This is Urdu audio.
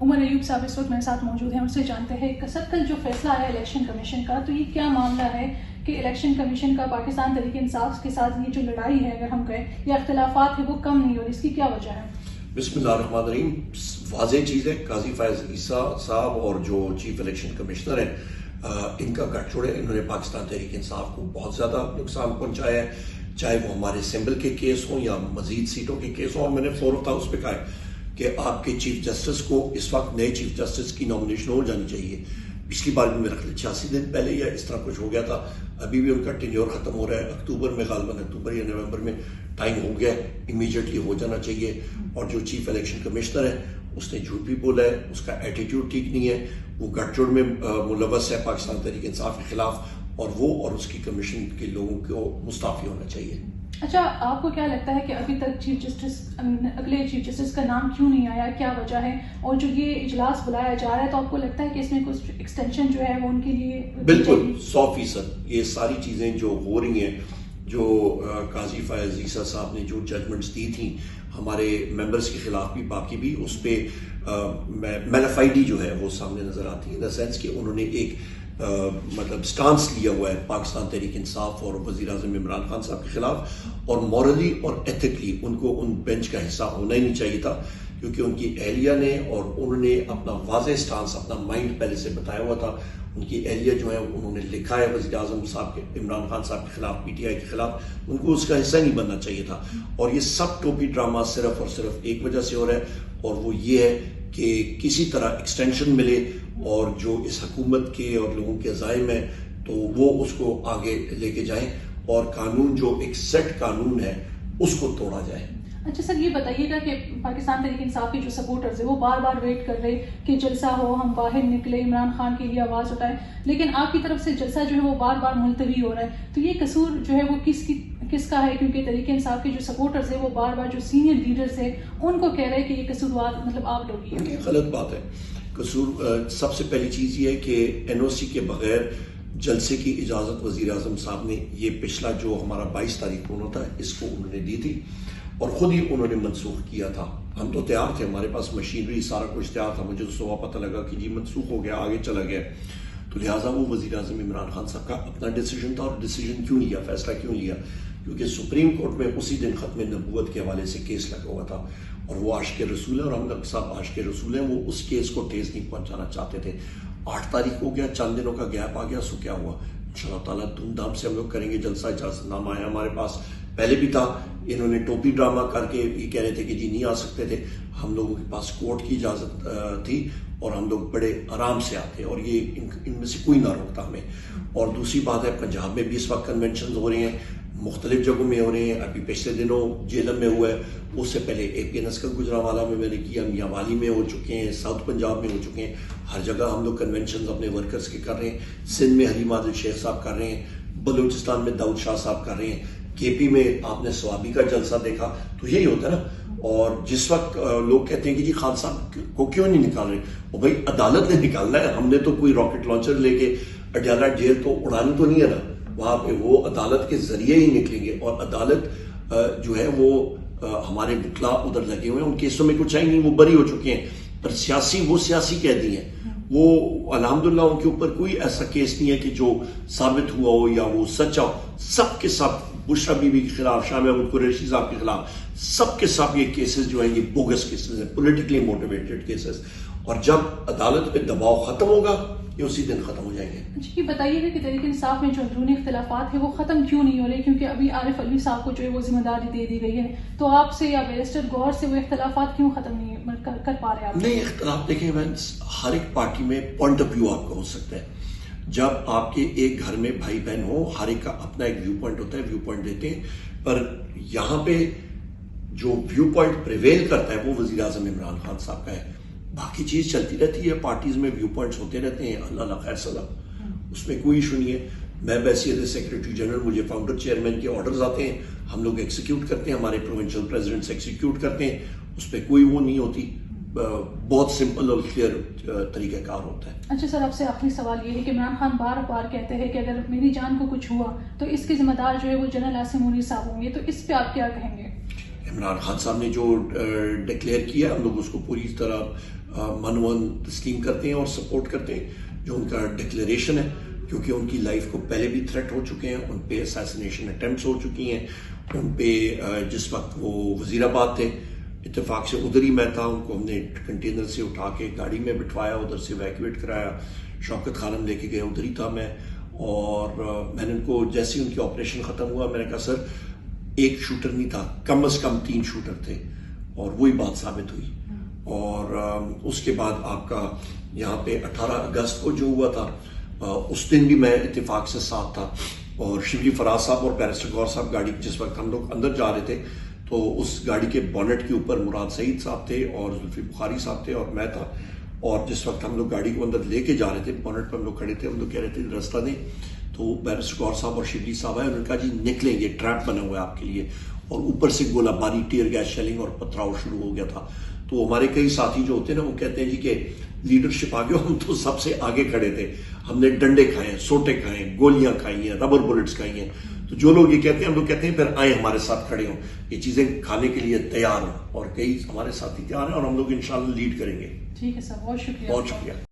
عمر ایوب صاحب اس وقت میرے ساتھ موجود ہیں، ان سے جانتے ہیں کل جو فیصلہ آیا الیکشن کمیشن کا، تو یہ کیا معاملہ ہے کہ الیکشن کمیشن کا پاکستان تحریک انصاف کے ساتھ یہ جو لڑائی ہے اگر ہم کہیں یا اختلافات ہیں وہ کم نہیں ہو رہی، اس کی کیا وجہ ہے؟ بسم اللہ الرحمن الرحیم. واضح چیز ہے قاضی فائز عیسیٰ صاحب اور جو چیف الیکشن کمشنر ہیں ان کا گٹھ چھوڑے. انہوں نے پاکستان تحریک انصاف کو بہت زیادہ نقصان پہنچایا ہے، چاہے وہ ہمارے اسمبل کے کیس ہوں یا مزید سیٹوں کے کیس ہوں. اور میں نے فلور آف ہاؤس پہ کہا ہے کہ آپ کے چیف جسٹس کو اس وقت نئے چیف جسٹس کی نامنیشن ہو جانی چاہیے. پچھلی بار بھی میرا خیال 86 دن پہلے یا اس طرح کچھ ہو گیا تھا. ابھی بھی ان کا ٹینیور ختم ہو رہا ہے اکتوبر میں، غالباً اکتوبر یا نومبر میں ٹائم ہو گیا ہے، امیجیٹلی ہو جانا چاہیے. اور جو چیف الیکشن کمشنر ہے اس نے جھوٹ بھی بولا ہے، اس کا ایٹیٹیوڈ ٹھیک نہیں ہے، وہ گٹھ جوڑ میں ملوث ہے پاکستان تحریک انصاف کے خلاف، اور وہ اور اس کی کمیشن کے لوگوں کو مستعفی ہونا چاہیے. اچھا، آپ کو کیا لگتا ہے کہ ابھی تک چیف جسٹس اگلے چیف جسٹس کا نام کیوں نہیں آیا، کیا وجہ ہے؟ اور جو یہ اجلاس بلایا جا رہا ہے تو آپ کو لگتا ہے کہ اس میں کچھ ایکسٹینشن جو ہے وہ ان کے لیے؟ بالکل 100%. یہ ساری چیزیں جو ہو رہی ہیں، جو قاضی فائز عیسیٰ صاحب نے جو ججمنٹس دی تھیں ہمارے ممبرس کے خلاف بھی باقی بھی، اس پہ میلافائڈی جو ہے وہ سامنے نظر آتی ہے، ان دا سینس کہ انہوں نے ایک مطلب سٹانس لیا ہوا ہے پاکستان تحریک انصاف اور وزیر اعظم عمران خان صاحب کے خلاف. اور مورلی اور ایتھکلی ان کو ان بینچ کا حصہ ہونا ہی نہیں چاہیے تھا، کیونکہ ان کی اہلیہ نے اور انہوں نے اپنا واضح سٹانس، اپنا مائنڈ پہلے سے بتایا ہوا تھا. ان کی اہلیہ جو ہے انہوں نے لکھا ہے وزیر اعظم صاحب کے، عمران خان صاحب کے خلاف، پی ٹی آئی کے خلاف، ان کو اس کا حصہ نہیں بننا چاہیے تھا. اور یہ سب ٹوپی ڈرامہ صرف اور صرف ایک وجہ سے ہو رہا ہے، اور وہ یہ ہے کہ کسی طرح ایکسٹینشن ملے اور جو اس حکومت کے اور لوگوں کے عزائم ہیں تو وہ اس کو آگے لے کے جائیں، اور قانون جو ایک سیٹ قانون ہے اس کو توڑا جائے. اچھا سر، یہ بتائیے گا کہ پاکستان تحریک انصاف کے جو سپورٹرز ہیں وہ بار بار ویٹ کر رہے کہ جلسہ ہو، ہم باہر نکلے، عمران خان کے لیے آواز اٹھائیں، لیکن آپ کی طرف سے جلسہ جو ہے وہ بار بار ملتوی ہو رہا ہے. تو یہ قصور جو ہے وہ کس کا ہے؟ کیونکہ تحریک انصاف کے جو سپورٹرز ہیں وہ بار بار جو سینئر لیڈرز ہیں ان کو کہہ رہے ہیں کہ یہ قصوروار مطلب آپ لوگ ہی ہیں. غلط بات ہے. قصور سب سے پہلی چیز یہ ہے کہ این او سی کے بغیر جلسے کی اجازت وزیر اعظم صاحب نے، یہ پچھلا جو ہمارا 22 تاریخ کو ہونا تھا اس کو انہوں نے دی تھی اور خود ہی انہوں نے منسوخ کیا تھا. ہم تو تیار تھے، ہمارے پاس مشینری سارا کچھ تیار تھا. مجھے تو صبح پتہ لگا کہ جی منسوخ ہو گیا، آگے چلا گیا. تو لہٰذا وہ وزیر اعظم عمران خان صاحب کا اپنا ڈیسیجن تھا. اور ڈیسیجن کیوں لیا، فیصلہ کیوں لیا؟ کیونکہ سپریم کورٹ میں اسی دن ختم نبوت کے حوالے سے کیس لگا ہوا تھا، اور وہ عاشق رسول ہیں اور ہم لوگ صاحب عاشق رسول ہیں. وہ اس کیس کو ٹھیس نہیں پہنچانا چاہتے تھے. 8 تاریخ ہو گیا، چند دنوں کا گیپ آ گیا. سو کیا ہوا؟ انشاءاللہ تعالیٰ دھوم دھام سے ہم لوگ کریں گے جلسہ. اجازت نامہ ہے ہمارے پاس، پہلے بھی تھا. انہوں نے ٹوپی ڈرامہ کر کے یہ کہہ رہے تھے کہ جی نہیں آ سکتے تھے. ہم لوگوں کے پاس کورٹ کی اجازت تھی اور ہم لوگ بڑے آرام سے آتے، اور یہ ان میں سے کوئی نہ روکتا ہمیں. اور دوسری بات ہے، پنجاب میں بھی اس وقت کنونشنز ہو رہے ہیں، مختلف جگہوں میں ہو رہے ہیں. ابھی پچھلے دنوں جیلم میں ہوا ہے، اس سے پہلے اے پی این ایس کا گجرانوالہ میں نے کیا، میاں والی میں ہو چکے ہیں، ساؤتھ پنجاب میں ہو چکے ہیں. ہر جگہ ہم لوگ کنونشنز اپنے ورکرز کے کر رہے ہیں. سندھ میں حلیم عادل شیخ صاحب کر رہے ہیں، بلوچستان میں داؤد شاہ صاحب کر رہے ہیں، کے پی میں آپ نے سوابی کا جلسہ دیکھا. تو یہی ہوتا ہے نا. اور جس وقت لوگ کہتے ہیں کہ جی خان صاحب کو کیوں نہیں نکال رہے، اور بھائی عدالت نے نکالنا ہے. ہم نے تو کوئی راکٹ لانچر لے کے اڈیالہ جیل تو اڑانی تو نہیں ہے نا. وہاں پہ وہ عدالت کے ذریعے ہی نکلیں گے. اور عدالت جو ہے وہ ہمارے وکلا ادھر لگے ہوئے ہیں، ان کیسوں میں کچھ ہے نہیں، وہ بری ہو چکے ہیں. پر وہ سیاسی قیدی ہیں. وہ الحمدللہ ان کے اوپر کوئی ایسا کیس نہیں ہے کہ جو ثابت ہوا ہو یا وہ سچا ہو. سب کے سب بشرا بی بی کے خلاف، شاہ محمود قریشی صاحب کے خلاف، سب کے سب یہ کیسز جو ہیں یہ بوگس کیسز ہیں، پولیٹیکلی موٹیویٹڈ کیسز. اور جب عدالت پہ دباؤ ختم ہوگا یہ اسی دن ختم ہو جائیں گے. اچھا یہ بتائیے گا کہ تحریک انصاف میں جو اندرونی اختلافات ہیں وہ ختم کیوں نہیں ہو رہے؟ کیونکہ ابھی عارف علوی صاحب کو جو ہے وہ ذمہ داری دے دی گئی ہے، تو آپ سے یا بیرسٹر گور سے وہ اختلافات کیوں ختم نہیں کر پا رہے آپ؟ نہیں، اختلاف دیکھیں، ہر ایک پارٹی میں پوائنٹ آف ویو آپ کا ہو سکتا ہے. جب آپ کے ایک گھر میں بھائی بہن ہو، ہر ایک کا اپنا ایک ویو پوائنٹ ہوتا ہے، ویو پوائنٹ دیتے ہیں. پر یہاں پہ جو ویو پوائنٹ پریویل کرتا ہے وہ وزیر اعظم عمران خان صاحب کا ہے. باقی چیز چلتی رہتی ہے، پارٹیز میں ویو پوائنٹس ہوتے رہتے ہیں، اللہ خیر سلام، اس میں کوئی ایشو نہیں ہے. میں بحیثیت سیکرٹری جنرل، مجھے فاؤنڈر چیئرمین کے آرڈرز آتے ہیں، ہم لوگ ایکسیکیوٹ کرتے ہیں، ہمارے پروونشل پریزیڈنٹس ایکسیکیوٹ کرتے ہیں. اس پہ کوئی وہ نہیں ہوتی، بہت سمپل اور کلیئر طریقہ کار ہوتا ہے. اچھا سر، آپ سے آخری سوال یہ ہے کہ عمران خان بار بار کہتے ہیں کہ اگر میری جان کو کچھ ہوا تو اس کے ذمہ دار جو ہے وہ جنرل عاصم منیر صاحب ہوں گے، تو اس پہ آپ کیا کہیں گے؟ عمران خان صاحب نے جو ڈکلیئر کیا ہم لوگ اس کو پوری طرح منون تسلیم کرتے ہیں اور سپورٹ کرتے ہیں جو ان کا ڈکلیریشن ہے، کیونکہ ان کی لائف کو پہلے بھی تھریٹ ہو چکے ہیں، ان پہ اسیسینیشن اٹیمپٹس ہو چکی ہیں، ان پہ جس وقت وہ وزیر آباد تھے اتفاق سے ادھر ہی میں تھا، ان کو ہم نے کنٹینر سے اٹھا کے گاڑی میں بٹھوایا، ادھر سے ایویکویٹ کرایا، شوکت خانم لے کے گئے، ادھر ہی تھا میں، اور میں نے ان کو جیسے ہی ان کی آپریشن ختم ہوا میں نے کہا سر ایک شوٹر نہیں تھا، کم از کم 3 شوٹر تھے، اور وہی بات ثابت ہوئی۔ اور اس کے بعد آپ کا یہاں پہ 18 اگست کو جو ہوا تھا اس دن بھی میں اتفاق سے ساتھ تھا، اور شبلی فراز صاحب اور بیرسٹر غور صاحب گاڑی جس وقت ہم لوگ اندر جا رہے تھے تو اس گاڑی کے بونٹ کے اوپر مراد سعید صاحب تھے اور زلفی بخاری صاحب تھے اور میں تھا، اور جس وقت ہم لوگ گاڑی کو اندر لے کے جا رہے تھے بونٹ پہ ہم لوگ کھڑے تھے، ہم لوگ کہہ رہے تھے راستہ دیں، تو بیرسٹر غور صاحب اور شبلی صاحب آئے، انہوں نے کہا جی نکلیں، یہ ٹریپ بنا ہوا ہے آپ کے لیے، اور اوپر سے گولہ باری، ٹیئر گیس شیلنگ اور پتھراؤ شروع ہو گیا تھا۔ تو ہمارے کئی ساتھی جو ہوتے ہیں نا وہ کہتے ہیں جی کہ لیڈرشپ آ گیا، ہم تو سب سے آگے کھڑے تھے، ہم نے ڈنڈے کھائے ہیں، سوٹے کھائے ہیں، گولیاں کھائی ہیں، ربر بلٹس کھائی ہیں، تو جو لوگ یہ کہتے ہیں ہم لوگ کہتے ہیں پھر آئیں ہمارے ساتھ کھڑے ہوں، یہ چیزیں کھانے کے لیے تیار ہوں، اور کئی ہمارے ساتھی تیار ہیں اور ہم لوگ انشاءاللہ لیڈ کریں گے۔ ٹھیک ہے سر، بہت شکریہ۔ بہت شکریہ۔